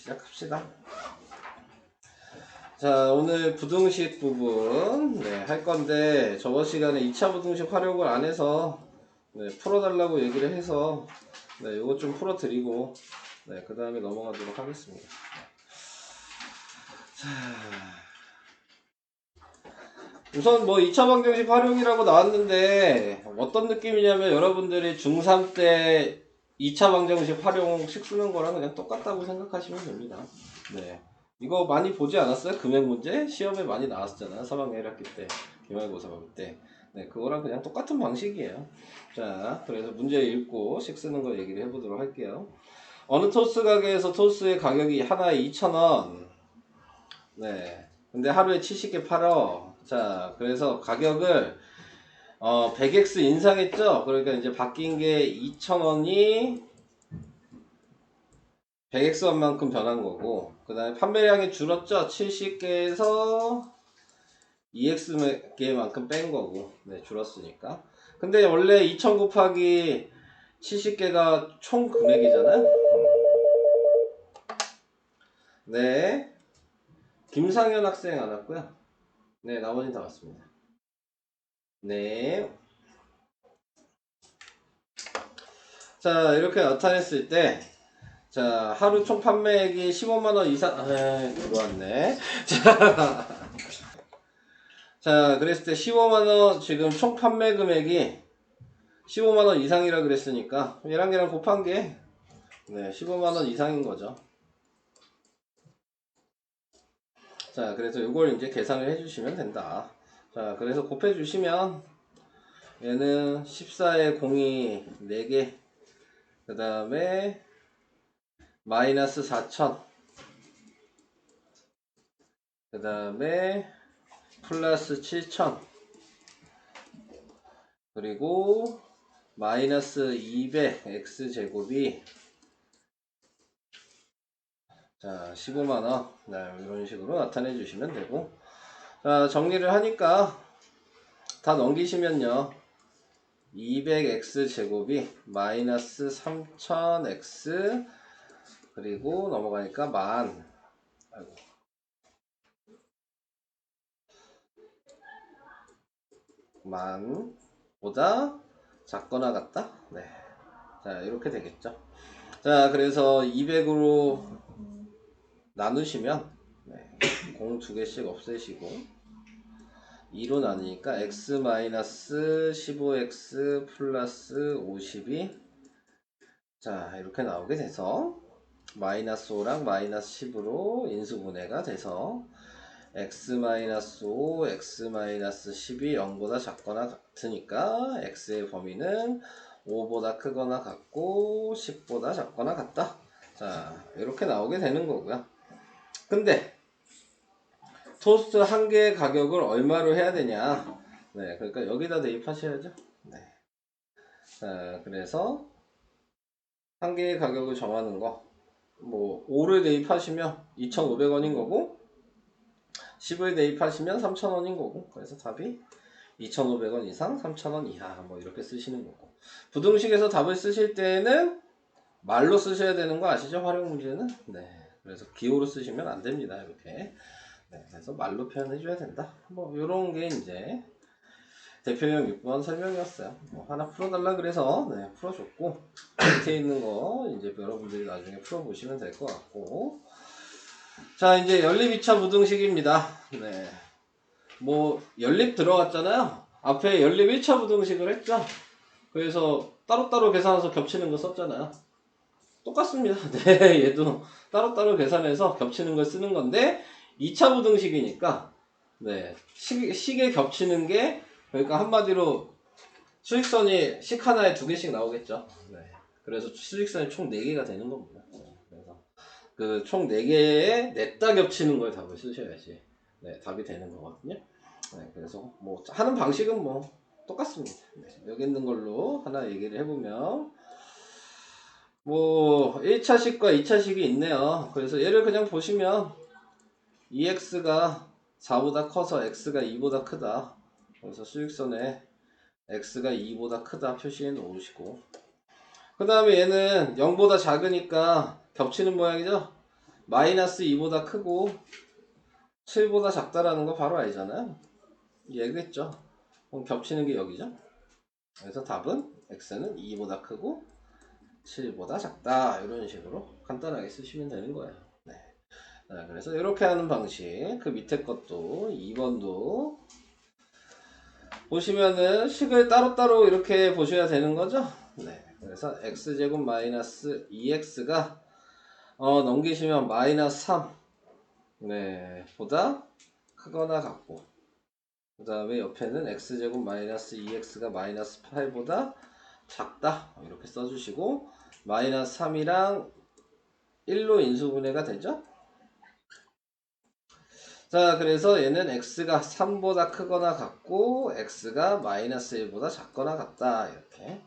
시작합시다. 자, 오늘 부등식 부분 할 건데, 저번 시간에 2차 부등식 활용을 안 해서 풀어달라고 얘기를 해서 이거 좀 풀어드리고 그 다음에 넘어가도록 하겠습니다. 자, 우선 뭐 2차 방정식 활용이라고 나왔는데 어떤 느낌이냐면, 여러분들이 중3 때 2차 방정식 활용식 쓰는 거랑 그냥 똑같다고 생각하시면 됩니다. 이거 많이 보지 않았어요? 금액 문제? 시험에 많이 나왔었잖아요. 3학년 1학기 때, 기말고사 볼 때. 그거랑 그냥 똑같은 방식이에요. 자, 그래서 문제 읽고 식 쓰는 거 얘기를 해보도록 할게요. 어느 토스 가게에서 토스의 가격이 하나에 2,000원. 근데 하루에 70개 팔어. 자, 그래서 가격을 100x 인상했죠? 그러니까 이제 바뀐 게 2,000원이 100x 원만큼 변한 거고, 그 다음에 판매량이 줄었죠? 70개에서 2x 개만큼 뺀 거고, 줄었으니까. 근데 원래 2000 곱하기 70개가 총 금액이잖아요? 김상현 학생 안 왔고요. 나머지는 다 왔습니다. 자, 이렇게 나타냈을 때, 자, 하루 총 판매액이 15만원 이상, 들어왔네. 자, 그랬을 때 15만원, 지금 총 판매 금액이 15만원 이상이라 그랬으니까, 얘랑 얘랑 곱한 게, 15만원 이상인 거죠. 자, 그래서 이걸 이제 계산을 해주시면 된다. 자, 그래서 곱해주시면, 얘는 14에 0이 4개, 그 다음에, 마이너스 4,000, 그 다음에, 플러스 7,000, 그리고, 마이너스 200 x제곱이, 자, 15만원. 이런 식으로 나타내 주시면 되고, 자, 정리를 하니까 다 넘기시면요, 200x 제곱이 마이너스 3000x, 그리고 넘어가니까 만 보다 작거나 같다. 자, 이렇게 되겠죠. 자, 그래서 200으로 나누시면 0 2개씩 없애시고 2로 나누니까 x-15x 플러스 52, 자, 이렇게 나오게 돼서 마이너스 5랑 마이너스 10으로 인수분해가 돼서 x-5, x-10이 0보다 작거나 같으니까 x의 범위는 5보다 크거나 같고 10보다 작거나 같다. 자, 이렇게 나오게 되는 거고요. 근데 토스트 한 개의 가격을 얼마로 해야 되냐? 그러니까 여기다 대입하셔야죠. 자, 그래서 한 개의 가격을 정하는 거, 뭐 5를 대입하시면 2,500원인 거고, 10을 대입하시면 3,000원인 거고, 그래서 답이 2,500원 이상, 3,000원 이하, 뭐 이렇게 쓰시는 거고. 부등식에서 답을 쓰실 때는 말로 쓰셔야 되는 거 아시죠? 활용 문제는. 그래서 기호로 쓰시면 안 됩니다. 이렇게. 그래서 말로 표현해줘야 된다. 뭐 요런 게 이제 대표형 6번 설명이었어요. 하나 풀어달라 그래서 풀어줬고, 밑에 있는 거 이제 여러분들이 나중에 풀어보시면 될 것 같고, 자, 이제 연립 2차 부등식입니다. 뭐 연립 들어갔잖아요. 앞에 연립 1차 부등식을 했죠. 그래서 따로따로 계산해서 겹치는 거 썼잖아요. 똑같습니다. 얘도 따로따로 계산해서 겹치는 걸 쓰는 건데, 2차 부등식이니까 식에 겹치는 게, 그러니까 한마디로 수직선이 식 하나에 2개씩 나오겠죠. 그래서 수직선이 총 4개가 되는 겁니다. 그래서 그 총 4개에 냈다 겹치는 걸 답을 쓰셔야지 답이 되는 거거든요. 그래서 뭐 하는 방식은 뭐 똑같습니다. 여기 있는 걸로 하나 얘기를 해보면, 뭐 1차식과 2차식이 있네요. 그래서 얘를 그냥 보시면 2x가 4보다 커서 x가 2보다 크다. 그래서 수직선에 x가 2보다 크다 표시해 놓으시고, 그 다음에 얘는 0보다 작으니까 겹치는 모양이죠. 마이너스 2보다 크고 7보다 작다라는 거 바로 알잖아요. 얘겠죠. 그럼 겹치는 게 여기죠. 그래서 답은 x는 2보다 크고 7보다 작다. 이런 식으로 간단하게 쓰시면 되는 거예요. 네. 자, 그래서 이렇게 하는 방식. 그 밑에 것도 2번도 보시면은 식을 따로따로 이렇게 보셔야 되는 거죠. 네. 그래서 x제곱 마이너스 2x가 넘기시면 마이너스 3 네, 보다 크거나 같고, 그 다음에 옆에는 x제곱 마이너스 2x가 마이너스 8보다 작다 이렇게 써주시고, 마이너스 3이랑 1로 인수분해가 되죠. 자, 그래서 얘는 x가 3보다 크거나 같고 x가 마이너스 1보다 작거나 같다. 이렇게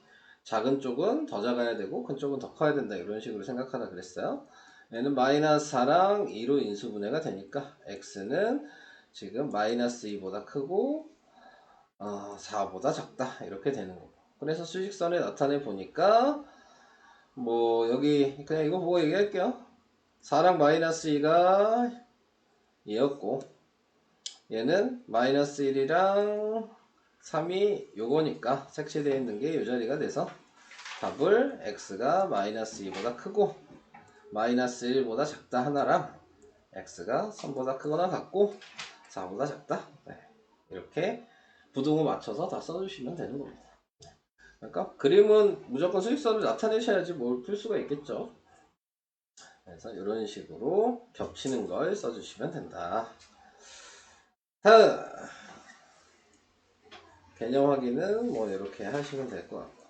작은 쪽은 더 작아야 되고 큰 쪽은 더 커야 된다. 이런 식으로 생각하라 그랬어요. 얘는 마이너스 4랑 2로 인수분해가 되니까 x는 지금 마이너스 2보다 크고 4보다 작다. 이렇게 되는 거고. 그래서 수직선에 나타내 보니까 뭐 여기 그냥 이거 보고 얘기할게요. 4랑 마이너스 2가 얘였고, 얘는 마이너스 1이랑 3이 요거니까 색칠되어 있는 게 요 자리가 돼서 답을 x가 마이너스 2보다 크고 마이너스 1보다 작다 하나랑 x가 3보다 크거나 같고 4보다 작다. 네. 이렇게 부등호 맞춰서 다 써주시면 되는 겁니다. 그러니까 그림은 무조건 수직선을 나타내셔야지 뭘 풀 수가 있겠죠. 그래서 이런 식으로 겹치는 걸 써주시면 된다. 개념 확인은 뭐 이렇게 하시면 될 것 같고.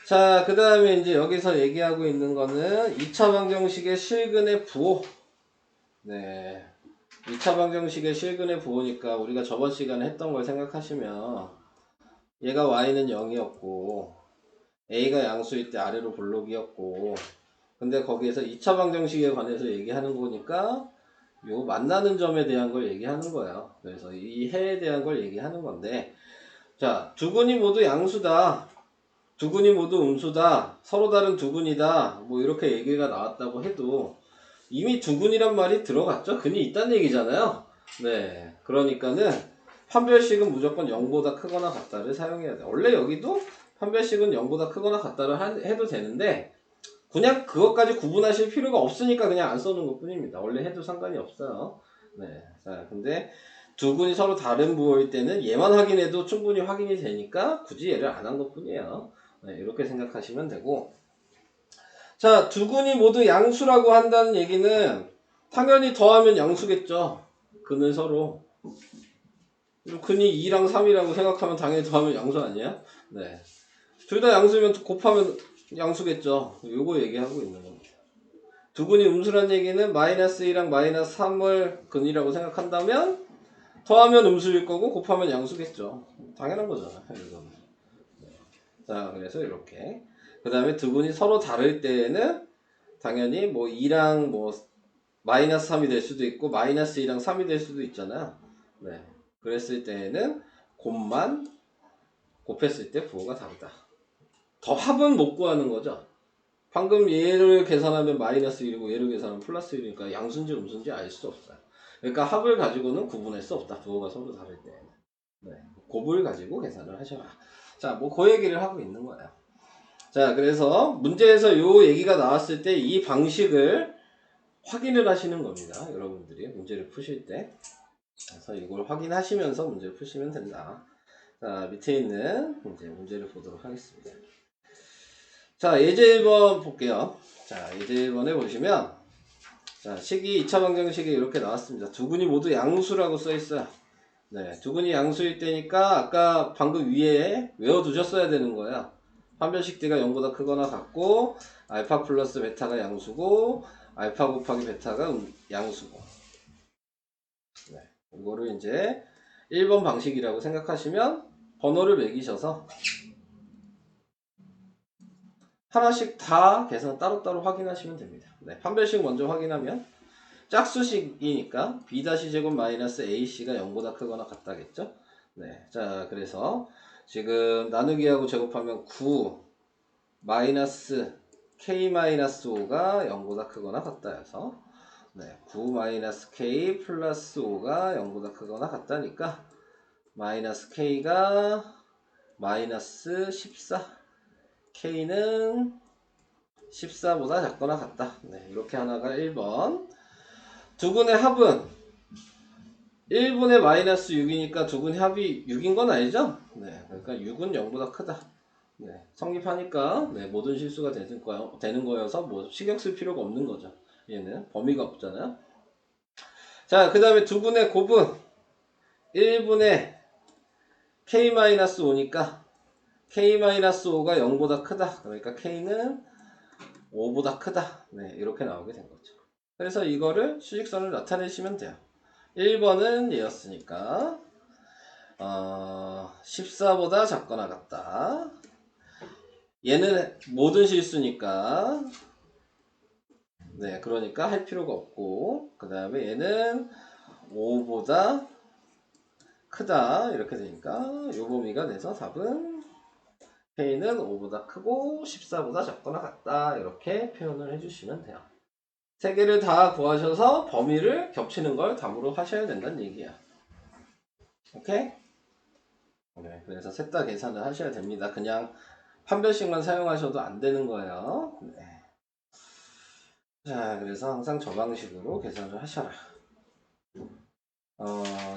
자, 그 다음에 이제 여기서 얘기하고 있는 거는 2차 방정식의 실근의 부호. 네. 2차 방정식의 실근의 부호니까 우리가 저번 시간에 했던 걸 생각하시면 얘가 y는 0이었고 a가 양수일 때 아래로 볼록이었고, 근데 거기에서 2차 방정식에 관해서 얘기하는 거니까 요 만나는 점에 대한 걸 얘기하는 거예요. 그래서 이 해에 대한 걸 얘기하는 건데, 자, 두 근이 모두 양수다, 두 근이 모두 음수다, 서로 다른 두 근이다, 뭐 이렇게 얘기가 나왔다고 해도 이미 두 근이란 말이 들어갔죠. 근이 있다는 얘기잖아요. 네, 그러니까는 판별식은 무조건 0보다 크거나 같다를 사용해야 돼. 원래 여기도 판별식은 0보다 크거나 같다를 해도 되는데 그냥 그것까지 구분하실 필요가 없으니까 그냥 안 써놓은 것 뿐입니다. 원래 해도 상관이 없어요. 네. 자, 근데 두 군이 서로 다른 부호일 때는 얘만 확인해도 충분히 확인이 되니까 굳이 얘를 안 한 것 뿐이에요. 네, 이렇게 생각하시면 되고. 자, 두 군이 모두 양수라고 한다는 얘기는 당연히 더하면 양수겠죠. 근을 서로. 근이 2랑 3이라고 생각하면 당연히 더하면 양수 아니에요? 네. 둘 다 양수면 곱하면 양수겠죠. 요거 얘기하고 있는 겁니다. 두 근이 음수란 얘기는 마이너스 2랑 마이너스 3을 근이라고 생각한다면 더하면 음수일 거고 곱하면 양수겠죠. 당연한 거잖아. 자, 그래서 이렇게. 그 다음에 두 근이 서로 다를 때에는 당연히 뭐 2랑 뭐 마이너스 3이 될 수도 있고 마이너스 2랑 3이 될 수도 있잖아요. 네. 그랬을 때에는 곱만 곱했을 때 부호가 다르다. 더 합은 못 구하는 거죠. 방금 얘를 계산하면 마이너스 1이고 얘를 계산하면 플러스 1이니까 양수인지 음수인지 알 수 없어요. 그러니까 합을 가지고는 구분할 수 없다. 부호가 서로 다를 때. 네. 곱을 가지고 계산을 하셔라. 자, 뭐 그 얘기를 하고 있는 거예요. 자, 그래서 문제에서 요 얘기가 나왔을 때 이 방식을 확인을 하시는 겁니다. 여러분들이 문제를 푸실 때. 그래서 이걸 확인하시면서 문제를 푸시면 된다. 자, 밑에 있는 이제 문제를 보도록 하겠습니다. 자, 예제 1번 볼게요. 자, 예제 1번에 보시면, 자, 식이 2차 방정식이 이렇게 나왔습니다. 두 근이 모두 양수라고 써 있어요. 네, 두 근이 양수일 때니까 아까 방금 위에 외워두셨어야 되는 거예요. 판별식 D가 0보다 크거나 같고, 알파 플러스 베타가 양수고, 알파 곱하기 베타가 양수고. 네, 이거를 이제 1번 방식이라고 생각하시면 번호를 매기셔서 하나씩 다 계산 따로따로 확인하시면 됩니다. 네, 판별식 먼저 확인하면 짝수식이니까 B-제곱 마이너스 AC가 0보다 크거나 같다겠죠? 네, 자, 그래서 지금 나누기하고 제곱하면 9 마이너스 k-5가 0보다 크거나 같다 해서 네, 9-k 플러스 5가 0보다 크거나 같다니까 마이너스 k가 마이너스 14 k는 14보다 작거나 같다. 네, 이렇게 하나가 1번. 두근의 합은 1분의 마이너스 6이니까 두근의 합이 6인 건 아니죠? 네, 그러니까 6은 0보다 크다. 네, 성립하니까 네, 모든 실수가 되는 거여서 뭐 신경 쓸 필요가 없는 거죠. 얘는 범위가 없잖아요. 자, 그 다음에 두근의 곱은 1분의 k-5니까 k-5가 0보다 크다. 그러니까 k는 5보다 크다. 네, 이렇게 나오게 된 거죠. 그래서 이거를 수직선을 나타내시면 돼요. 1번은 얘였으니까 14보다 작거나 같다. 얘는 모든 실수니까 네, 그러니까 할 필요가 없고 그 다음에 얘는 5보다 크다 이렇게 되니까 요 범위가 돼서 답은 K는 5보다 크고 14보다 작거나 같다 이렇게 표현을 해주시면 돼요. 세 개를 다 구하셔서 범위를 겹치는 걸 답으로 하셔야 된다는 얘기야. 오케이? 네, 그래서 셋 다 계산을 하셔야 됩니다. 그냥 판별식만 사용하셔도 안 되는 거예요. 네. 자, 그래서 항상 저 방식으로 계산을 하셔라.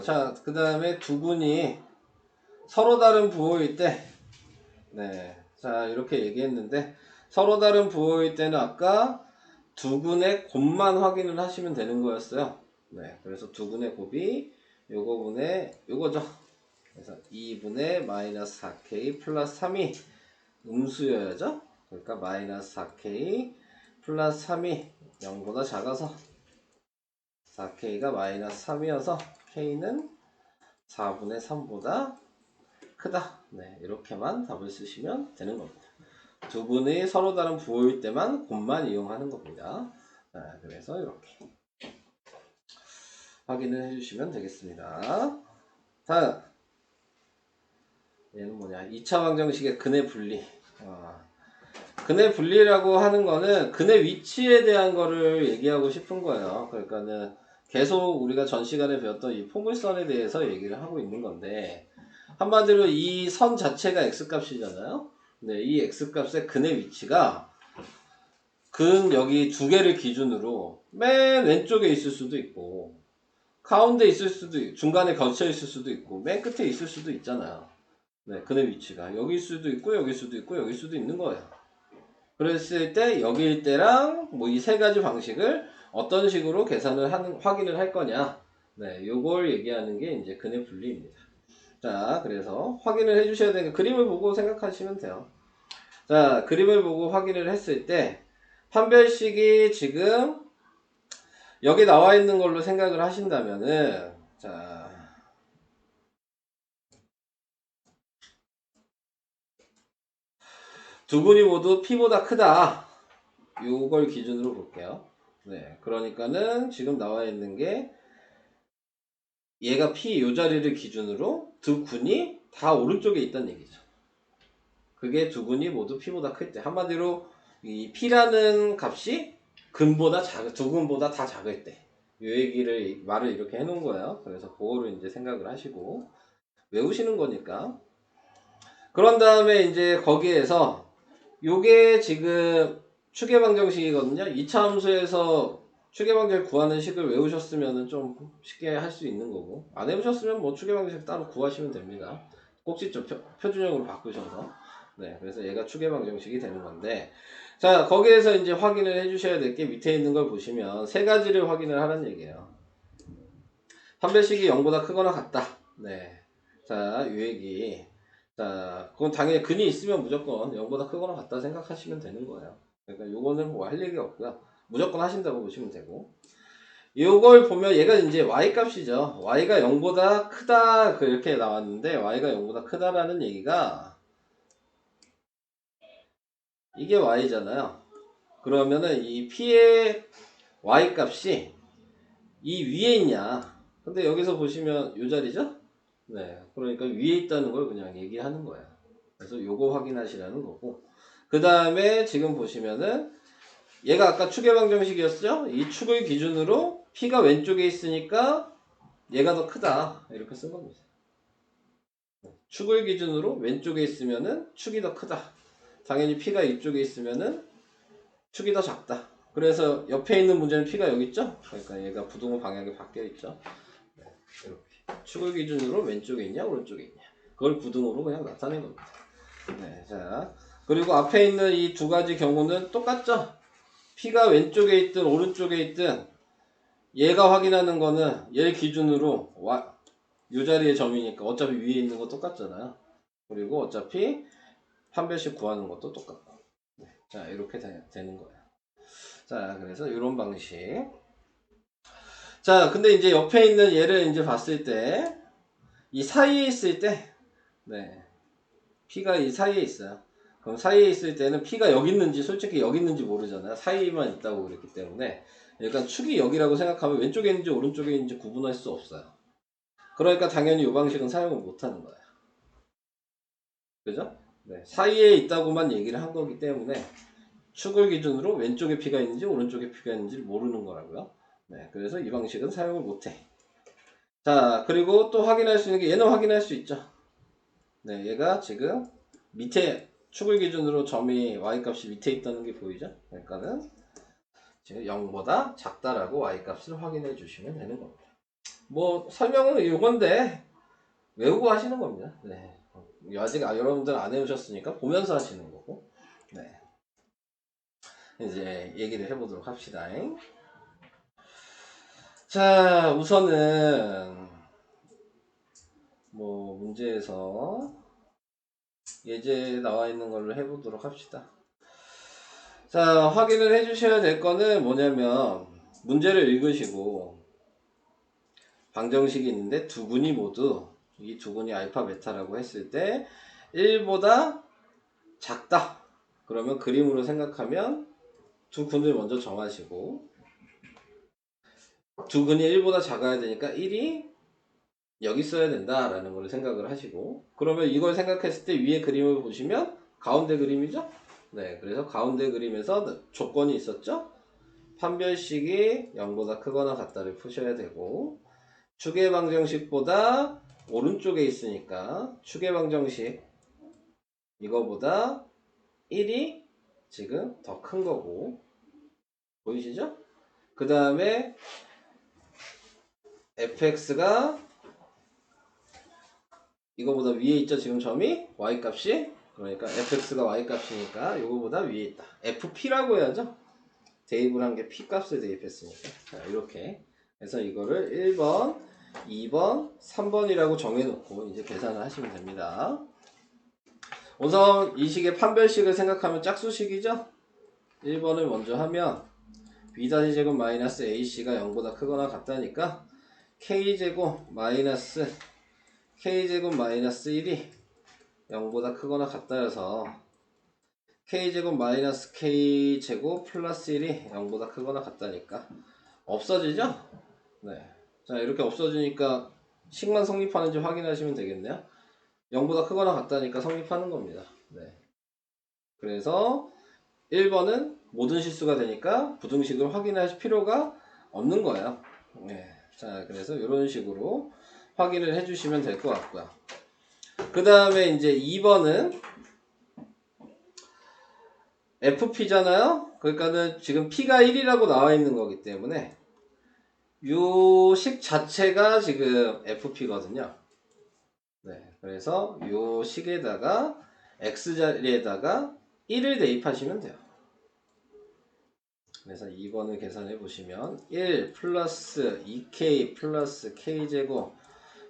자, 그 다음에 두근이 서로 다른 부호일 때, 네, 자, 이렇게 얘기했는데, 서로 다른 부호일 때는 아까 두근의 곱만 확인을 하시면 되는 거였어요. 네, 그래서 두근의 곱이 요거분의 요거죠. 그래서 2분의 마이너스 4k 플러스 3이 음수여야죠. 그러니까 마이너스 4k 플러스 3이 0보다 작아서 4k가 마이너스 3이어서 k는 4분의 3보다 크다. 네, 이렇게만 답을 쓰시면 되는 겁니다. 두 분이 서로 다른 부호일 때만 곱만 이용하는 겁니다. 자, 그래서 이렇게 확인을 해주시면 되겠습니다. 다음, 얘는 뭐냐? 2차 방정식의 근의 분리. 근의 분리라고 하는 거는 근의 위치에 대한 거를 얘기하고 싶은 거예요. 그러니까는 계속 우리가 전 시간에 배웠던 이 포물선에 대해서 얘기를 하고 있는 건데, 한마디로 이 선 자체가 x값이잖아요. 네, 이 x값의 근의 위치가 근 여기 두 개를 기준으로 맨 왼쪽에 있을 수도 있고 가운데 있을 수도 있고 중간에 걸쳐 있을 수도 있고 맨 끝에 있을 수도 있잖아요. 네, 근의 위치가 여기일 수도 있고 여기일 수도 있고 여기일 수도 있는 거예요. 그랬을 때 여기일 때랑 뭐 이 세 가지 방식을 어떤 식으로 계산을 확인을 할 거냐. 네, 요걸 얘기하는 게 이제 근의 분리입니다. 자, 그래서 확인을 해주셔야 되는 그림을 보고 생각하시면 돼요. 자, 그림을 보고 확인을 했을 때 판별식이 지금 여기 나와 있는 걸로 생각을 하신다면은 자, 두 분이 모두 P보다 크다. 요걸 기준으로 볼게요. 네, 그러니까는 지금 나와 있는 게 얘가 P 요 자리를 기준으로 두 군이 다 오른쪽에 있다는 얘기죠. 그게 두 군이 모두 P보다 클 때 한마디로 이 P라는 값이 근보다 두 근보다 다 작을 때 이 얘기를 말을 이렇게 해놓은 거예요. 그래서 그거를 이제 생각을 하시고 외우시는 거니까. 그런 다음에 이제 거기에서 요게 지금 추계방정식이거든요. 2차 함수에서 추계방정식 구하는 식을 외우셨으면 좀 쉽게 할 수 있는 거고 안 해보셨으면 뭐 추계방정식 따로 구하시면 됩니다. 꼭지점 표준형으로 바꾸셔서 네, 그래서 얘가 추계방정식이 되는 건데 자, 거기에서 이제 확인을 해주셔야 될 게 밑에 있는 걸 보시면 세 가지를 확인을 하라는 얘기예요. 판별식이 0보다 크거나 같다. 네, 자, 이 얘기. 자, 그건 당연히 근이 있으면 무조건 0보다 크거나 같다 생각하시면 되는 거예요. 그러니까 요거는 뭐 할 얘기 없고요. 무조건 하신다고 보시면 되고. 요걸 보면 얘가 이제 y 값이죠. y가 0보다 크다 그렇게 나왔는데 y가 0보다 크다라는 얘기가 이게 y잖아요. 그러면은 이 p의 y 값이 이 위에 있냐. 근데 여기서 보시면 요 자리죠? 네. 그러니까 위에 있다는 걸 그냥 얘기하는 거예요. 그래서 요거 확인하시라는 거고. 그 다음에 지금 보시면은 얘가 아까 축의 방정식이었죠? 이 축을 기준으로 P가 왼쪽에 있으니까 얘가 더 크다. 이렇게 쓴 겁니다. 축을 기준으로 왼쪽에 있으면은 축이 더 크다. 당연히 P가 이쪽에 있으면은 축이 더 작다. 그래서 옆에 있는 문제는 P가 여기 있죠? 그러니까 얘가 부등호 방향이 바뀌어 있죠. 이렇게. 축을 기준으로 왼쪽에 있냐, 오른쪽에 있냐. 그걸 부등호로 그냥 나타낸 겁니다. 네, 자. 그리고 앞에 있는 이 두 가지 경우는 똑같죠? P가 왼쪽에 있든 오른쪽에 있든 얘가 확인하는 거는 얘 기준으로 이 자리의 점이니까 어차피 위에 있는 거 똑같잖아요. 그리고 어차피 판별식 구하는 것도 똑같고. 네, 자, 이렇게 되는 거예요. 자, 그래서 이런 방식. 자, 근데 이제 옆에 있는 얘를 이제 봤을 때, 이 사이에 있을 때, 네, P가 이 사이에 있어요. 그럼 사이에 있을 때는 P가 여기 있는지 솔직히 여기 있는지 모르잖아요. 사이에만 있다고 그랬기 때문에. 그러니까 축이 여기라고 생각하면 왼쪽에 있는지 오른쪽에 있는지 구분할 수 없어요. 그러니까 당연히 이 방식은 사용을 못 하는 거예요. 그죠? 네, 사이에 있다고만 얘기를 한 거기 때문에 축을 기준으로 왼쪽에 P가 있는지 오른쪽에 P가 있는지 모르는 거라고요. 네, 그래서 이 방식은 사용을 못 해. 자, 그리고 또 확인할 수 있는 게 얘는 확인할 수 있죠. 네, 얘가 지금 밑에 축을 기준으로 점이 y값이 밑에 있다는 게 보이죠? 그러니까는 지금 0보다 작다라고 y값을 확인해 주시면 되는 겁니다. 뭐 설명은 이건데 외우고 하시는 겁니다. 네. 아직 여러분들 안 해오셨으니까 보면서 하시는 거고. 네. 이제 얘기를 해보도록 합시다. 자, 우선은 뭐 문제에서 예제 나와 있는 걸로 해보도록 합시다. 자, 확인을 해주셔야 될 거는 뭐냐면 문제를 읽으시고 방정식이 있는데 두 군이 모두 이 두 군이 알파 베타라고 했을 때 1보다 작다. 그러면 그림으로 생각하면 두 군을 먼저 정하시고 두 근이 1보다 작아야 되니까 1이 여기 있어야 된다라는 걸 생각을 하시고 그러면 이걸 생각했을 때 위에 그림을 보시면 가운데 그림이죠? 네, 그래서 가운데 그림에서 조건이 있었죠? 판별식이 0보다 크거나 같다를 푸셔야 되고 축의 방정식보다 오른쪽에 있으니까 축의 방정식 이거보다 1이 지금 더 큰 거고 보이시죠? 그 다음에 fx가 이거보다 위에 있죠 지금 점이 y값이 그러니까 fx가 y값이니까 이거보다 위에 있다 fp라고 해야죠 대입을 한 게 p값을 대입했으니까 자 이렇게 그래서 이거를 1번 2번 3번이라고 정해놓고 이제 계산을 하시면 됩니다 우선 이 식의 판별식을 생각하면 짝수식이죠 1번을 먼저 하면 b-제곱 마이너스 ac가 0보다 크거나 같다니까 k제곱 마이너스 k제곱 마이너스 1이 0보다 크거나 같다여서 k제곱 마이너스 k제곱 플러스 1이 0보다 크거나 같다니까 없어지죠? 네. 자 이렇게 없어지니까 식만 성립하는지 확인하시면 되겠네요 0보다 크거나 같다니까 성립하는 겁니다 네. 그래서 1번은 모든 실수가 되니까 부등식을 확인할 필요가 없는 거예요 네. 자 그래서 이런 식으로 확인을 해주시면 될 것 같고요 그 다음에 이제 2번은 FP잖아요 그러니까는 지금 P가 1이라고 나와 있는 거기 때문에 요 식 자체가 지금 FP거든요 네, 그래서 요 식에다가 X자리에다가 1을 대입하시면 돼요 그래서 2번을 계산해 보시면 1 플러스 2K 플러스 K제곱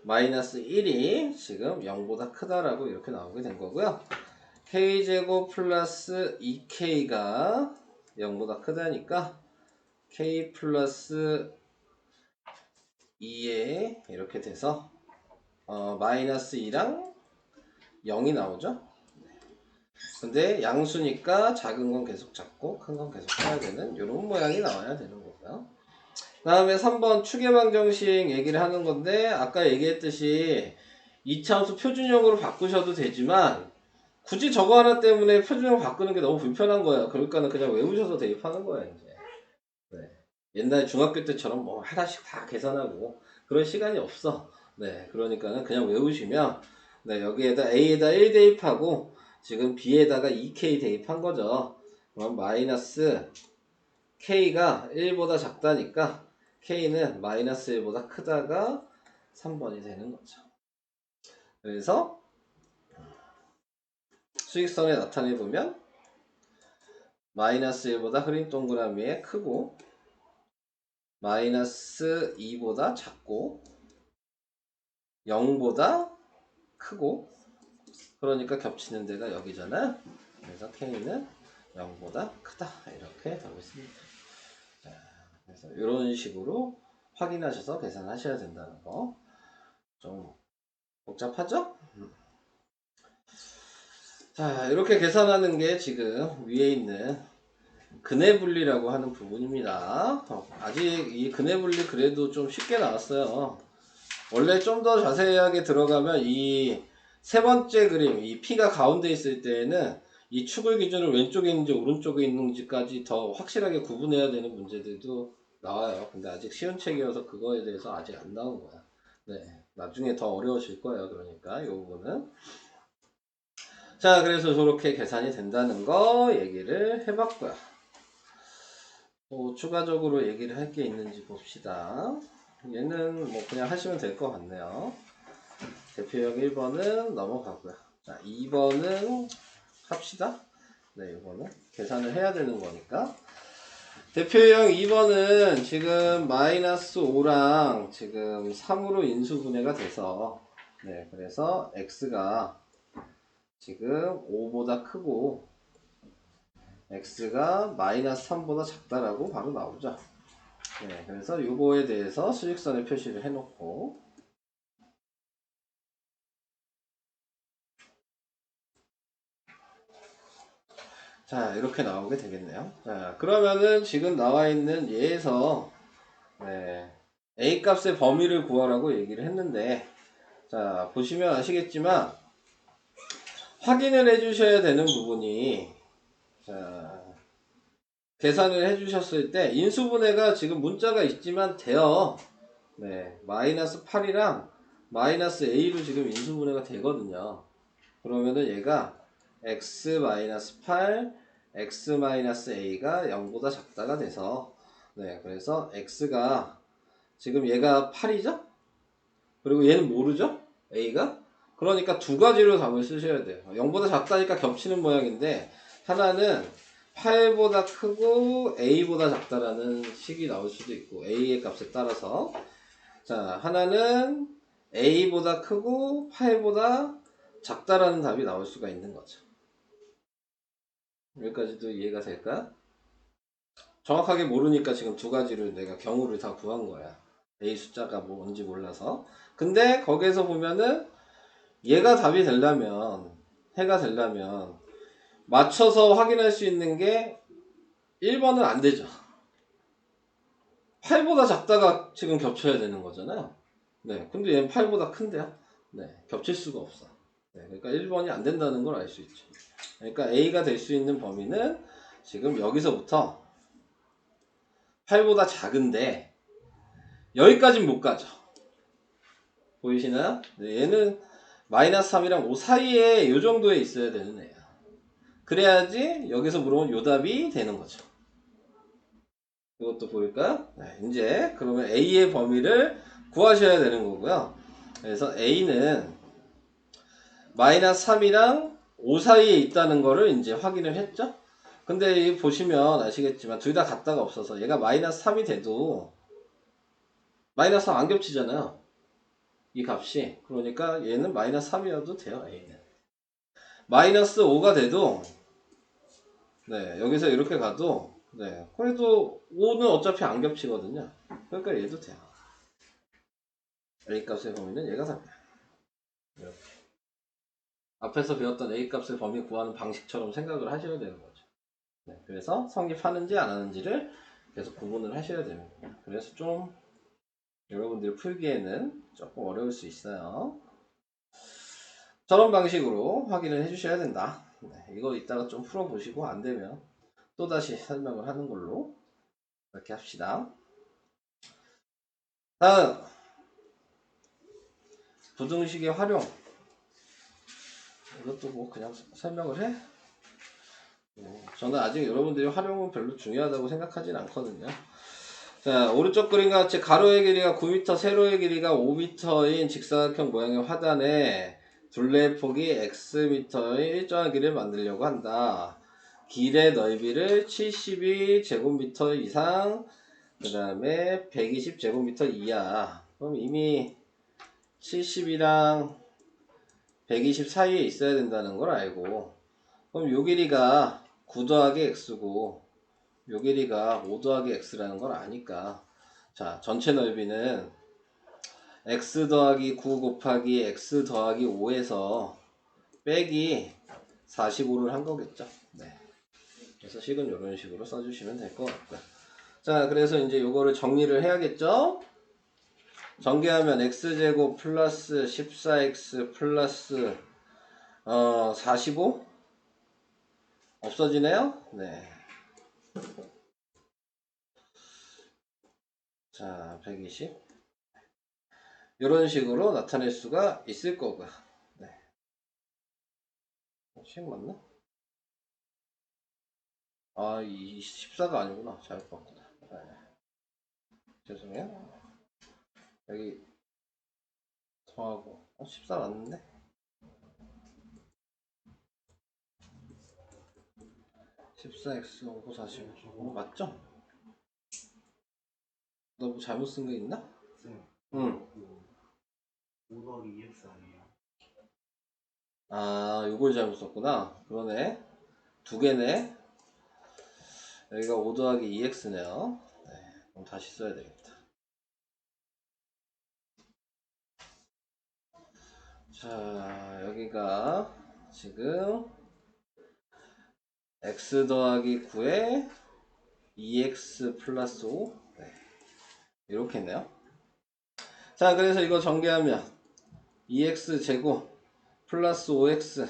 마이너스 1이 지금 0보다 크다라고 이렇게 나오게 된 거고요. K제곱 플러스 2K가 0보다 크다니까 K 플러스 2에 이렇게 돼서 마이너스 2랑 0이 나오죠. 근데 양수니까 작은 건 계속 잡고 큰 건 계속 해야 되는 이런 모양이 나와야 되는 거고요. 그 다음에 3번 축의 방정식 얘기를 하는 건데 아까 얘기했듯이 이차함수 표준형으로 바꾸셔도 되지만 굳이 저거 하나 때문에 표준형 바꾸는 게 너무 불편한 거야. 그러니까는 그냥 외우셔서 대입하는 거야 이제. 네. 옛날 중학교 때처럼 뭐 하나씩 다 계산하고 그럴 시간이 없어. 네, 그러니까는 그냥 외우시면 네, 여기에다 A에다 1 대입하고 지금 B에다가 2K 대입한 거죠. 그럼 마이너스 K가 1보다 작다니까 K는 마이너스 1보다 크다가 3번이 되는 거죠. 그래서 수직선에 나타내 보면 마이너스 1보다 흐린 동그라미에 크고 마이너스 2보다 작고 0보다 크고 그러니까 겹치는 데가 여기잖아요. 그래서 K는 0보다 크다 이렇게 되겠습니다. 자, 그래서 이런 식으로 확인하셔서 계산하셔야 된다는 거. 좀 복잡하죠? 자, 이렇게 계산하는 게 지금 위에 있는 근해 분리라고 하는 부분입니다. 아직 이 근해 분리 그래도 좀 쉽게 나왔어요. 원래 좀 더 자세하게 들어가면 이 세 번째 그림, 이 P가 가운데 있을 때에는 이 축을 기준으로 왼쪽에 있는지 오른쪽에 있는지까지 더 확실하게 구분해야 되는 문제들도 나와요. 근데 아직 쉬운 책이어서 그거에 대해서 아직 안 나온 거야. 네, 나중에 더 어려워질 거예요. 그러니까 이 부분은. 자, 그래서 저렇게 계산이 된다는 거 얘기를 해봤고요. 추가적으로 얘기를 할 게 있는지 봅시다. 얘는 뭐 그냥 하시면 될 것 같네요. 대표형 1번은 넘어가고요. 자, 2번은 합시다. 네, 이거는 계산을 해야 되는 거니까. 대표형 2번은 지금 마이너스 5랑 지금 3으로 인수분해가 돼서 네, 그래서 x가 지금 5보다 크고 x가 마이너스 3보다 작다라고 바로 나오죠. 네, 그래서 이거에 대해서 수직선에 표시를 해놓고 자, 이렇게 나오게 되겠네요. 자, 그러면은 지금 나와 있는 예에서 네, A 값의 범위를 구하라고 얘기를 했는데 자, 보시면 아시겠지만 확인을 해 주셔야 되는 부분이 자, 계산을 해 주셨을 때 인수분해가 지금 문자가 있지만 돼요. 네, 마이너스 8이랑 마이너스 A로 지금 인수분해가 되거든요. 그러면은 얘가 x 마이너스 8, x 마이너스 a가 0보다 작다가 돼서 네, 그래서 x가 지금 얘가 8이죠? 그리고 얘는 모르죠? a가? 그러니까 두 가지로 답을 쓰셔야 돼요. 0보다 작다니까 겹치는 모양인데 하나는 8보다 크고 a보다 작다라는 식이 나올 수도 있고 a의 값에 따라서 자, 하나는 a보다 크고 8보다 작다라는 답이 나올 수가 있는 거죠. 여기까지도 이해가 될까? 정확하게 모르니까 지금 두 가지를 내가 경우를 다 구한 거야. A 숫자가 뭔지 몰라서. 근데 거기에서 보면은 얘가 답이 되려면, 해가 되려면 맞춰서 확인할 수 있는 게 1번은 안 되죠. 8보다 작다가 지금 겹쳐야 되는 거잖아요. 네. 근데 얘는 8보다 큰데요? 네. 겹칠 수가 없어. 네. 그러니까 1번이 안 된다는 걸 알 수 있죠. 그러니까 A가 될 수 있는 범위는 지금 여기서부터 8보다 작은데 여기까지는 못 가죠. 보이시나요? 네, 얘는 마이너스 3이랑 5 사이에 이 정도에 있어야 되는 애야. 그래야지 여기서 물어본 요 답이 되는 거죠. 이것도 보일까요? 네, 이제 그러면 A의 범위를 구하셔야 되는 거고요. 그래서 A는 마이너스 3이랑 5 사이에 있다는 거를 이제 확인을 했죠. 근데 보시면 아시겠지만 둘 다 같다가 없어서 얘가 마이너스 3이 돼도 마이너스 3 안 겹치잖아요. 이 값이. 그러니까 얘는 마이너스 3이어도 돼요. A는. 마이너스 5가 돼도 네, 여기서 이렇게 가도 네, 그래도 5는 어차피 안 겹치거든요. 그러니까 얘도 돼요. A 값의 범위는 얘가 답이야. 이렇게. 앞에서 배웠던 A 값의 범위 구하는 방식처럼 생각을 하셔야 되는 거죠. 네, 그래서 성립하는지 안 하는지를 계속 구분을 하셔야 되는 거예요. 그래서 좀 여러분들이 풀기에는 조금 어려울 수 있어요. 저런 방식으로 확인을 해주셔야 된다. 네, 이거 이따가 좀 풀어보시고 안되면 또다시 설명을 하는 걸로 이렇게 합시다. 다음 부등식의 활용. 이것도 뭐 그냥 설명을 해? 저는 아직 여러분들이 활용은 별로 중요하다고 생각하진 않거든요. 자, 오른쪽 그림과 같이 가로의 길이가 9m, 세로의 길이가 5m인 직사각형 모양의 화단에 둘레의 폭이 xm의 일정한 길을 만들려고 한다. 길의 넓이를 72제곱미터 이상, 그 다음에 120제곱미터 이하. 그럼 이미 70이랑 120 사이에 있어야 된다는 걸 알고, 그럼 요 길이가 9 더하기 x고 요 길이가 5 더하기 x라는 걸 아니까, 자, 전체 넓이는 x 더하기 9 곱하기 x 더하기 5에서 빼기 45를 한 거겠죠. 네. 그래서 식은 이런 식으로 써주시면 될 것 같고요. 자, 그래서 이제 요거를 정리를 해야겠죠. 전개하면 x제곱 플러스 14x 플러스 45 없어지네요. 네. 자, 120 이런 식으로 나타낼 수가 있을 거고요. 네. 식 맞나? 아, 이 14가 아니구나. 잘못 봤구나. 네. 죄송해요. 여기 더하고 14 맞는데? 14x 5 45 맞죠? 너 뭐 잘못 쓴 거 있나? 응. 5 더하기 2x 아니에요? 아, 요걸 잘못 썼구나. 그러네. 두 개네. 여기가 5 더하기 2x네요. 네, 그럼 다시 써야 되겠다. 자, 여기가 지금 x 더하기 9에 2x 플러스 5. 네, 이렇게 했네요. 자, 그래서 이거 전개하면 2x 제곱 플러스 5x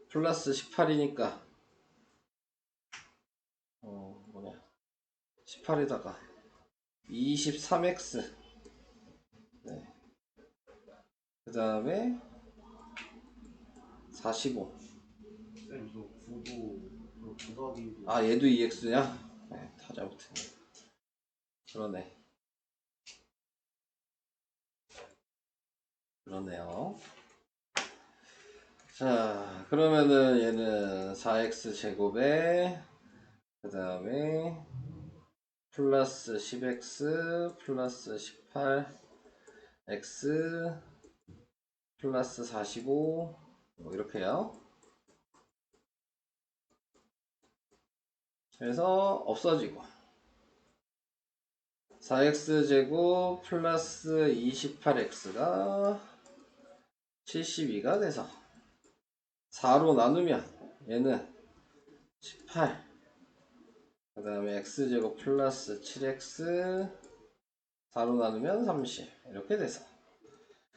플러스 18이니까 18에다가 23x, 네. 그 다음에 45. 쌤, 저 9도 9 더하기 아, 얘도 2x냐? 네, 다 잘못했네. 그러네. 그러네요. 자, 그러면은 얘는 4x 제곱에 그 다음에 플러스 10x 플러스 18x 플러스 45 뭐 이렇게요. 그래서 없어지고 4x 제곱 플러스 28x가 72가 돼서 4로 나누면 얘는 18, 그 다음에 x제곱 플러스 7x 4로 나누면 30 이렇게 돼서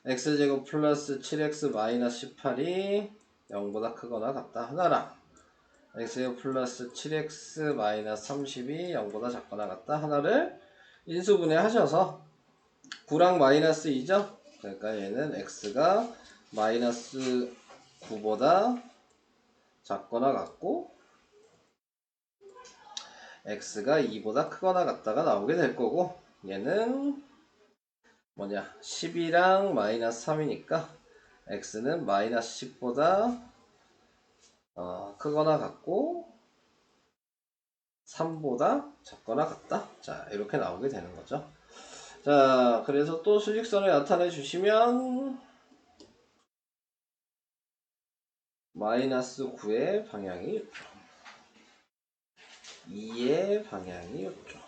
x제곱 플러스 7x 마이너스 18이 0보다 크거나 같다 하나랑 x제곱 플러스 7x 마이너스 30이 0보다 작거나 같다 하나를 인수분해 하셔서 9랑 마이너스 2죠. 그러니까 얘는 x가 마이너스 9보다 작거나 같고 x가 2보다 크거나 같다가 나오게 될 거고, 얘는 뭐냐 12랑 마이너스 3이니까 x는 마이너스 10보다 크거나 같고 3보다 작거나 같다. 자, 이렇게 나오게 되는 거죠. 자, 그래서 또 수직선을 나타내 주시면 마이너스 9의 방향이 있죠. 2의 방향이 있죠.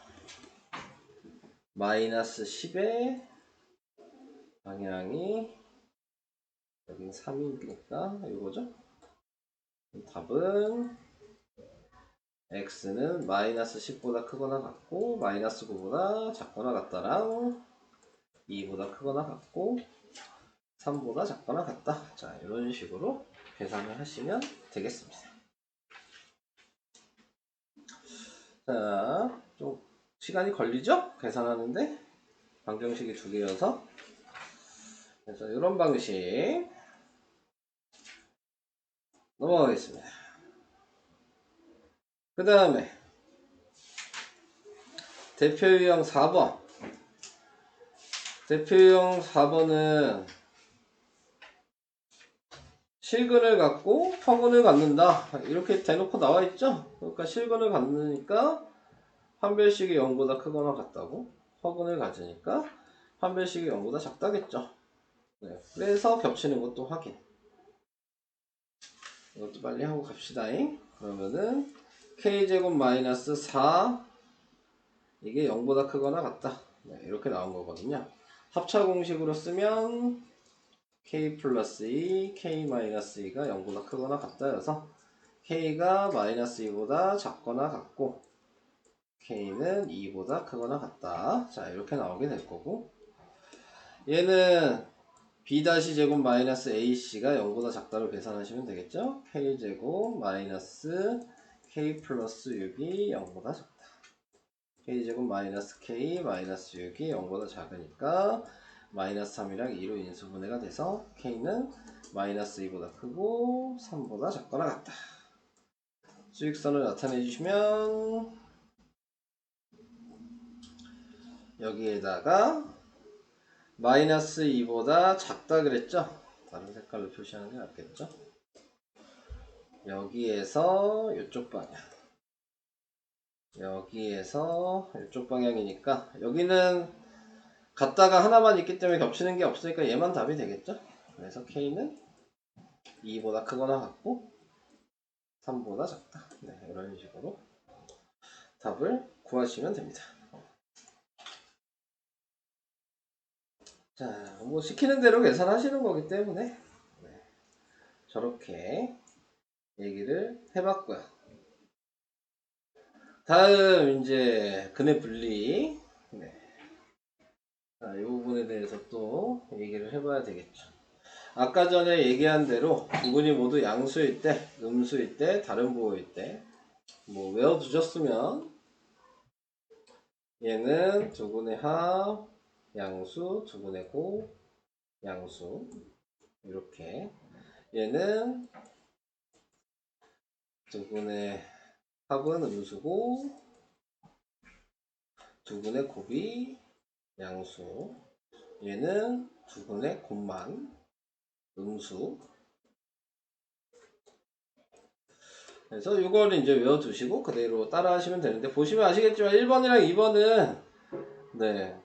마이너스 10의 방향이 여긴 3이니까 이거죠. 답은 x는 마이너스 10보다 크거나 같고 마이너스 9보다 작거나 같다랑 2보다 크거나 같고 3보다 작거나 같다. 자, 이런 식으로 계산을 하시면 되겠습니다. 자, 좀 시간이 걸리죠? 계산하는데 방정식이 두 개여서. 그래서 이런 방식 넘어가겠습니다. 그 다음에 대표 유형 4번. 대표 유형 4번은 실근을 갖고 허근을 갖는다. 이렇게 대놓고 나와 있죠? 그러니까 실근을 갖으니까 판별식이 0보다 크거나 같다고, 허근을 가지니까 판별식이 0보다 작다겠죠. 네, 그래서 겹치는 것도 확인. 이것도 빨리 하고 갑시다. 그러면은 k제곱 마이너스 4 이게 0보다 크거나 같다. 네, 이렇게 나온 거거든요. 합차 공식으로 쓰면 k 플러스 2, k 마이너스 2가 0보다 크거나 같다여서 k가 마이너스 2보다 작거나 같고 k는 2보다 크거나 같다. 자, 이렇게 나오게 될 거고, 얘는 b-제곱 마이너스 ac가 0보다 작다로 계산하시면 되겠죠. k제곱 마이너스 k 플러스 6이 0보다 작다. k제곱 마이너스 k 마이너스 6이 0보다 작으니까 마이너스 3이랑 2로 인수분해가 돼서 k는 마이너스 2보다 크고 3보다 작거나 같다. 수직선을 나타내 주시면 여기에다가 마이너스 2보다 작다 그랬죠? 다른 색깔로 표시하는 게 낫겠죠? 여기에서 이쪽 방향, 여기에서 이쪽 방향이니까 여기는 같다가 하나만 있기 때문에 겹치는 게 없으니까 얘만 답이 되겠죠? 그래서 k는 2보다 크거나 같고 3보다 작다. 네, 이런 식으로 답을 구하시면 됩니다. 자, 뭐 시키는 대로 계산하시는 거기 때문에 네, 저렇게 얘기를 해봤고요. 다음 이제 근의 분리. 네. 자, 이 부분에 대해서 또 얘기를 해봐야 되겠죠. 아까 전에 얘기한 대로 부분이 모두 양수일 때, 음수일 때, 다른 부호일 때 뭐 외워두셨으면 얘는 두분의 합, 양수, 두분의 곱, 양수, 이렇게. 얘는 두분의 합은 음수고 두분의 곱이 양수, 얘는 두분의 곱만 음수. 그래서 이걸 이제 외워두시고 그대로 따라 하시면 되는데, 보시면 아시겠지만 1번이랑 2번은 네,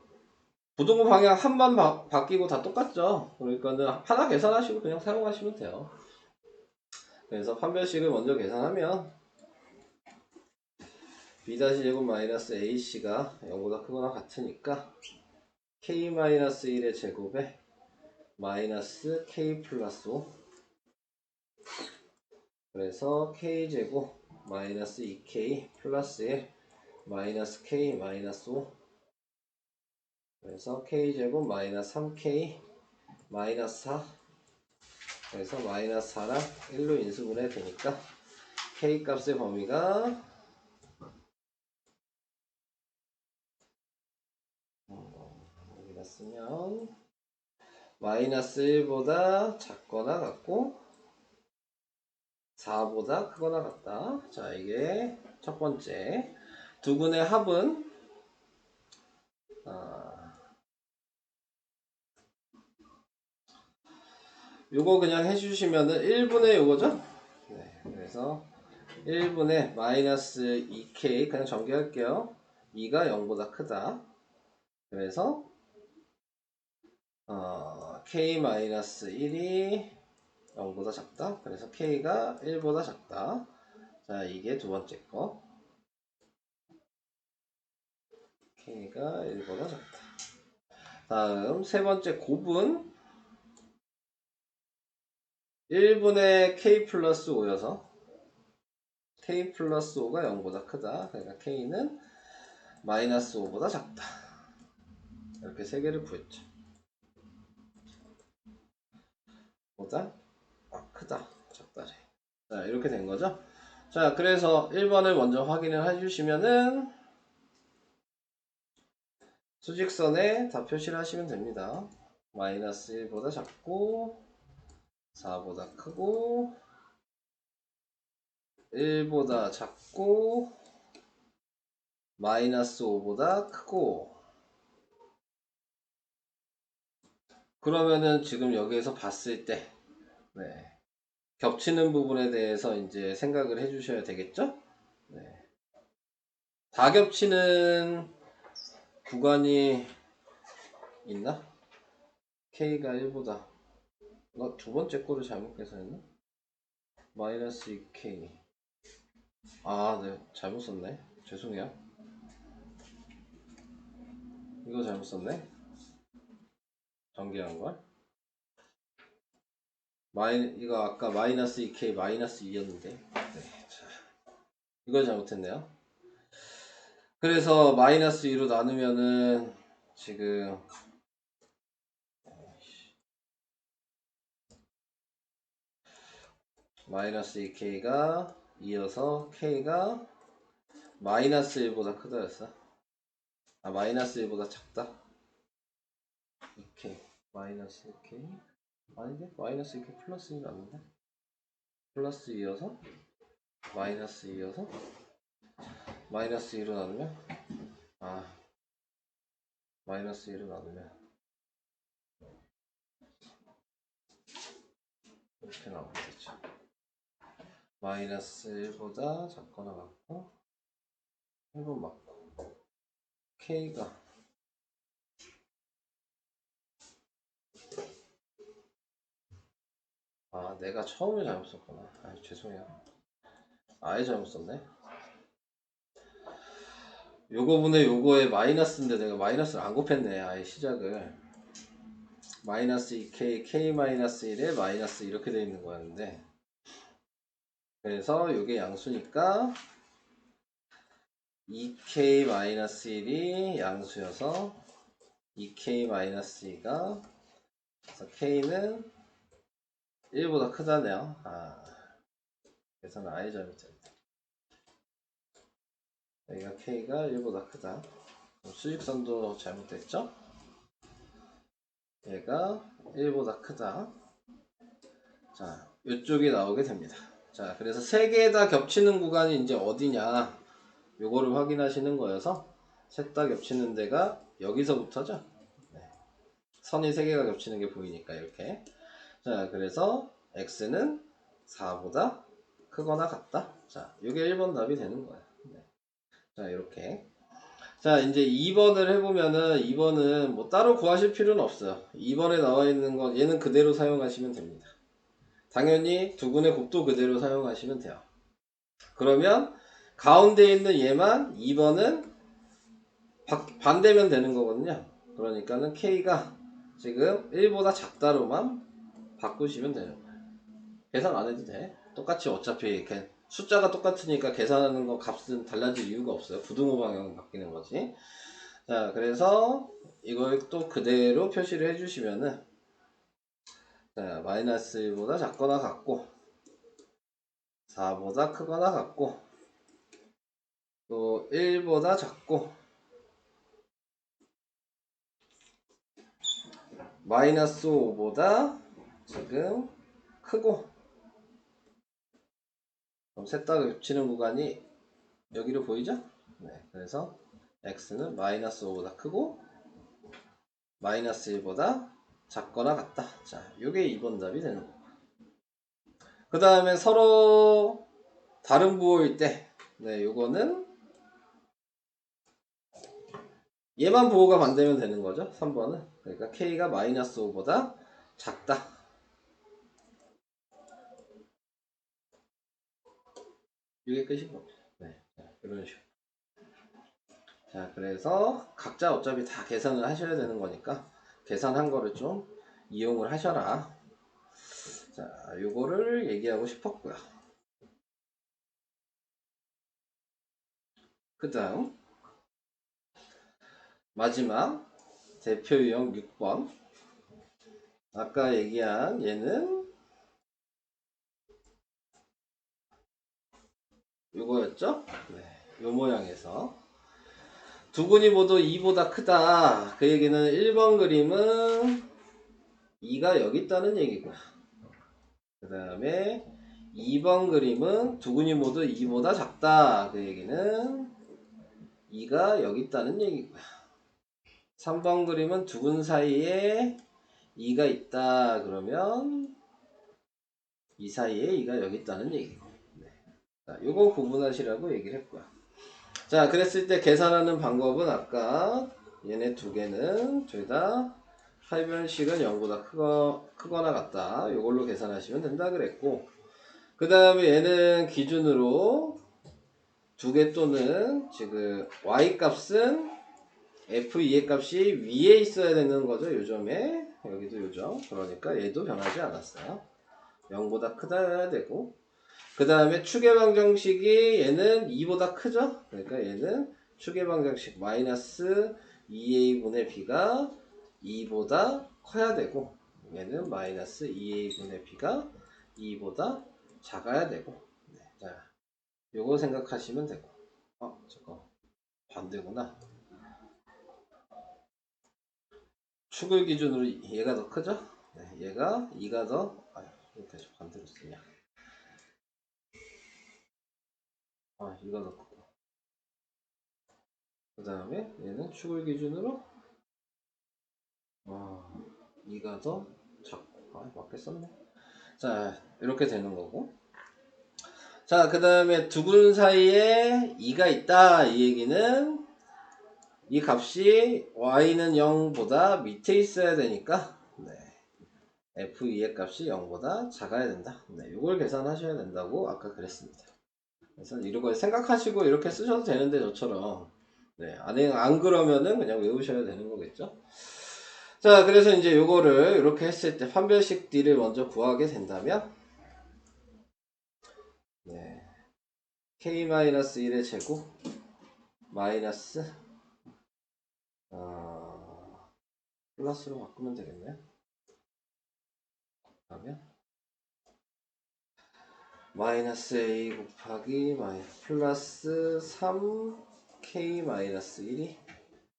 부등호 방향 한만 바뀌고 다 똑같죠. 그러니까는 하나 계산하시고 그냥 사용하시면 돼요. 그래서 판별식을 먼저 계산하면 b-제곱 마이너스 ac가 0보다 크거나 같으니까 k-1의 제곱에 마이너스 k 플러스 5, 그래서 k제곱 마이너스 2k 플러스 1 마이너스 k 마이너스 5, 그래서 k제곱 마이너스 3k 마이너스 4, 그래서 마이너스 4랑 1로 인수분해 되니까 k 값의 범위가 여기다 쓰면 마이너스 1보다 작거나 같고 4보다 크거나 같다. 자, 이게 첫 번째. 두근의 합은 요거 그냥 해주시면은 1분의 요거죠? 네, 그래서 1분의 마이너스 2k 그냥 전개할게요. 2가 0보다 크다. 그래서 k-1이 0보다 작다. 그래서 k가 1보다 작다. 자, 이게 두 번째 거. k가 1보다 작다. 다음 세 번째 곱은 1분의 k 플러스 5여서 k 플러스 5가 0보다 크다. 그러니까 k는 마이너스 5보다 작다. 이렇게 세 개를 구했죠. 보다 크다, 작다래. 자, 이렇게 된 거죠. 자, 그래서 1번을 먼저 확인을 해주시면은 수직선에 다 표시를 하시면 됩니다. 마이너스 1보다 작고 4보다 크고 1보다 작고 마이너스 5보다 크고. 그러면은 지금 여기에서 봤을 때 네, 겹치는 부분에 대해서 이제 생각을 해 주셔야 되겠죠? 네. 다 겹치는 구간이 있나? K가 1보다 두 번째 거를 잘못 계산했나? 마이너스 2K. 아, 네, 잘못 썼네. 죄송해요. 이거 잘못 썼네. 전개한 걸. 이거 아까 마이너스 2K 마이너스 2였는데. 네, 자, 이걸 잘못했네요. 그래서 마이너스 2로 나누면은 지금 마이너스 2K가 2여서 K가 마이너스 1보다 크다 였어. 아, 마이너스 1보다 작다. 2K 마이너스 2K 아닌데? 마이너스 2K 플러스 1이 아닌데? 플러스 2여서 마이너스 2여서 마이너스 2로 나누면 마이너스 2로 나누면 이렇게 나오면 되죠. 마이너스 1보다 작거나 같고 1번 맞고 K가 내가 처음에 잘못 썼구나. 죄송해요. 아예 잘못 썼네. 요거분의 요거에 마이너스인데 내가 마이너스를 안 곱했네. 아예 시작을 마이너스 2K K-1에 마이너스 이렇게 되어 있는 거였는데, 그래서 요게 양수니까 2K-1이 양수여서 2K-2가 그래서 K는 1보다 크다네요. 계산을 아예 잘못했네. 여기가 K가 1보다 크다. 수직선도 잘못됐죠? 얘가 1보다 크다. 자, 이쪽이 나오게 됩니다. 자, 그래서 세 개 다 겹치는 구간이 이제 어디냐, 요거를 확인하시는 거여서 셋 다 겹치는 데가 여기서부터죠. 네. 선이 세 개가 겹치는 게 보이니까 이렇게. 자, 그래서 x는 4보다 크거나 같다. 자, 이게 1번 답이 되는 거예요. 네. 자, 이렇게. 자, 이제 2번을 해보면은 2번은 뭐 따로 구하실 필요는 없어요. 2번에 나와 있는 건 얘는 그대로 사용하시면 됩니다. 당연히 두근의 곱도 그대로 사용하시면 돼요. 그러면 가운데 있는 얘만 2번은 반대면 되는 거거든요. 그러니까는 K가 지금 1보다 작다로만 바꾸시면 되는 거예요. 계산 안 해도 돼. 똑같이 어차피 이렇게 숫자가 똑같으니까 계산하는 거 값은 달라질 이유가 없어요. 부등호 방향은 바뀌는 거지. 자, 그래서 이걸 또 그대로 표시를 해주시면은, 자, 마이너스 1보다 작거나 같고 4보다 크거나 같고 또 1보다 작고 마이너스 5보다 지금 크고. 그럼 셋 다 겹치는 구간이 여기로 보이죠? 네, 그래서 x는 마이너스 5보다 크고 마이너스 1보다 작거나 같다. 자, 요게 2번 답이 되는 거고. 그 다음에 서로 다른 부호일 때, 네, 요거는 얘만 부호가 반대면 되는 거죠. 3번은. 그러니까 k가 마이너스 5보다 작다. 이게 끝인 겁니다. 네, 이런 식으로. 자, 그래서 각자 어차피 다 계산을 하셔야 되는 거니까 계산한 거를 좀 이용을 하셔라. 자, 요거를 얘기하고 싶었고요. 그 다음 마지막 대표 유형 6번. 아까 얘기한 얘는 요거였죠? 네, 요 모양에서 두근이 모두 2보다 크다. 그 얘기는 1번 그림은 2가 여기 있다는 얘기고요. 그 다음에 2번 그림은 두근이 모두 2보다 작다. 그 얘기는 2가 여기 있다는 얘기고요. 3번 그림은 두근 사이에 2가 있다. 그러면 이 사이에 2가 여기 있다는 얘기고. 네. 자, 요거 구분하시라고 얘기를 했고요. 자, 그랬을 때 계산하는 방법은 아까 얘네 두 개는 둘 다 하이변식은 0보다 크거나 같다. 이걸로 계산하시면 된다 그랬고, 그 다음에 얘는 기준으로 두 개 또는 지금 y 값은 f2의 값이 위에 있어야 되는 거죠. 요점에 여기도 요점. 그러니까 얘도 변하지 않았어요. 0보다 크다 해야 되고, 그 다음에 추계방정식이 얘는 2보다 크죠? 그러니까 얘는 추계방정식 마이너스 2a분의 b가 2보다 커야 되고, 얘는 마이너스 2a분의 b가 2보다 작아야 되고. 네, 자, 요거 생각하시면 되고. 잠깐, 반대구나. 축을 기준으로 얘가 더 크죠? 네, 얘가 2가 더, 이렇게 반대로 쓰냐. 이가 더 크고. 그 다음에 얘는 축을 기준으로 2가 더 작고. 맞게 썼네. 자, 이렇게 되는 거고. 자, 그 다음에 두 근 사이에 2가 있다. 이 얘기는 이 값이 y는 0보다 밑에 있어야 되니까, 네, f2의 값이 0보다 작아야 된다. 네, 이걸 계산하셔야 된다고 아까 그랬습니다. 그래서 이런 걸 생각하시고 이렇게 쓰셔도 되는데, 저처럼. 네, 안 그러면은 그냥 외우셔야 되는 거겠죠. 자, 그래서 이제 요거를 이렇게 했을 때 판별식 D를 먼저 구하게 된다면, 네, k-1의 제곱 마이너스 플러스로 바꾸면 되겠네요. 그러면 마이너스 a 곱하기 플러스 3k 마이너스 1이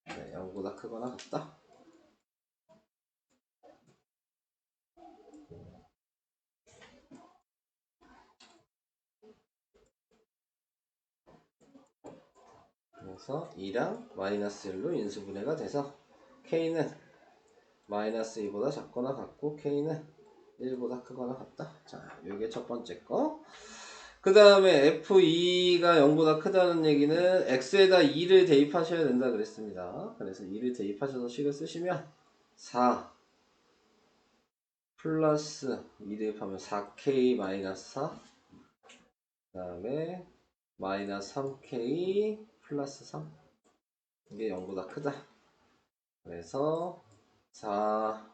0보다 크거나 같다. 그래서 2랑 마이너스 1로 인수분해가 돼서 k는 마이너스 2보다 작거나 같고 k는 1보다 크거나 같다. 자, 요게 첫 번째 거. 그 다음에 f2가 0보다 크다는 얘기는 x에다 2를 대입하셔야 된다 그랬습니다. 그래서 2를 대입하셔서 식을 쓰시면 4 플러스 2 대입하면 4k 마이너스 4, 그 다음에 마이너스 3k 플러스 3, 이게 0보다 크다. 그래서 4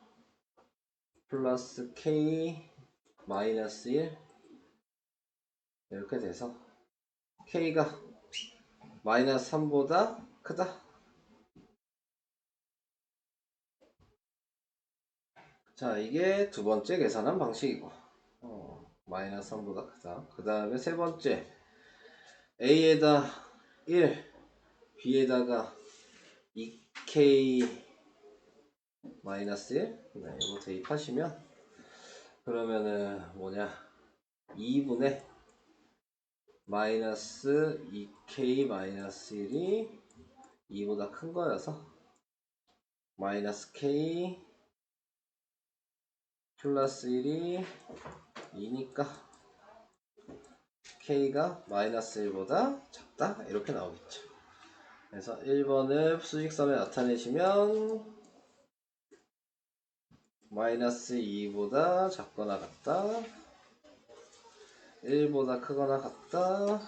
플러스 k 마이너스 1 이렇게 돼서 k가 마이너스 3보다 크다. 자, 이게 두 번째 계산한 방식이고, 마이너스 3보다 크다. 그 다음에 세 번째, a에다 1, b에다가 2k 마이너스 1, 네, 이거 대입하시면, 그러면은 뭐냐, 2분의 마이너스 2k 마이너스 1이 2보다 큰 거여서 마이너스 k 플러스 1이 2니까 k가 마이너스 1보다 작다, 이렇게 나오겠죠. 그래서 1번을 수직선에 나타내시면 마이너스 2보다 작거나 같다, 1보다 크거나 같다,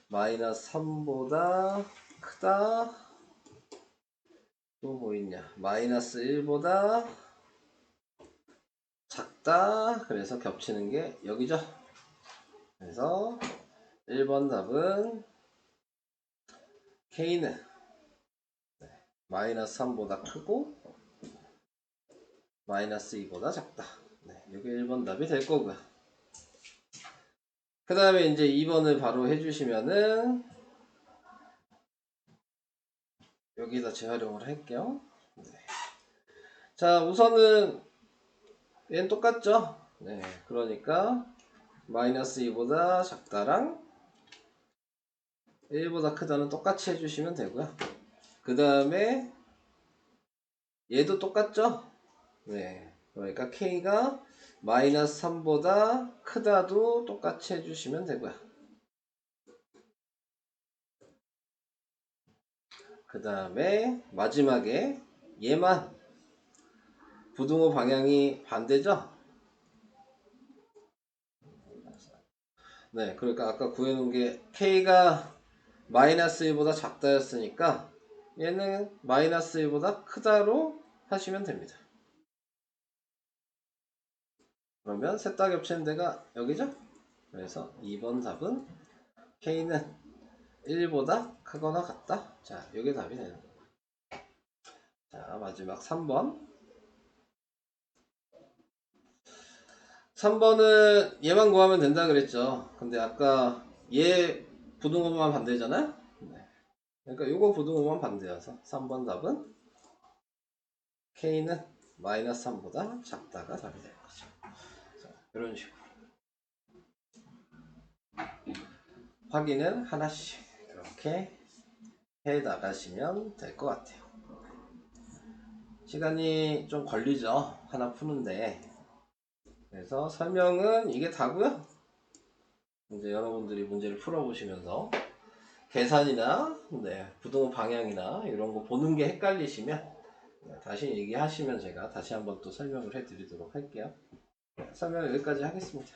마이너스 3보다 크다, 또 뭐 있냐, 마이너스 1보다 작다. 그래서 겹치는 게 여기죠. 그래서 1번 답은 K는 마이너스 3보다 크고 마이너스 2보다 작다. 네, 이게 1번 답이 될 거고요. 그 다음에 이제 2번을 바로 해주시면은 여기다 재활용을 할게요. 네. 자, 우선은 얘는 똑같죠? 네, 그러니까 마이너스 2보다 작다랑 1보다 크다는 똑같이 해주시면 되고요. 그 다음에 얘도 똑같죠? 네, 그러니까 K가 마이너스 3보다 크다도 똑같이 해주시면 되고요. 그 다음에 마지막에 얘만 부등호 방향이 반대죠? 네, 그러니까 아까 구해놓은 게 K가 마이너스 1보다 작다였으니까 얘는 마이너스 1보다 크다로 하시면 됩니다. 그러면 셋 다 겹치는 데가 여기죠? 그래서 2번 답은 K는 1보다 크거나 같다. 자, 이게 답이 되는 거예요. 자, 마지막 3번. 3번은 얘만 구하면 된다 그랬죠. 근데 아까 얘 부등호만 반대잖아요. 네. 그러니까 요거 부등호만 반대여서 3번 답은 K는 마이너스 3보다 작다가 답이 되는 거죠. 자, 이런 식으로 확인은 하나씩 이렇게 해 나가시면 될 것 같아요. 시간이 좀 걸리죠, 하나 푸는데. 그래서 설명은 이게 다고요. 이제 여러분들이 문제를 풀어보시면서 계산이나 부등호 방향이나 이런 거 보는 게 헷갈리시면 다시 얘기하시면 제가 다시 한번 또 설명을 해드리도록 할게요. 설명 여기까지 하겠습니다.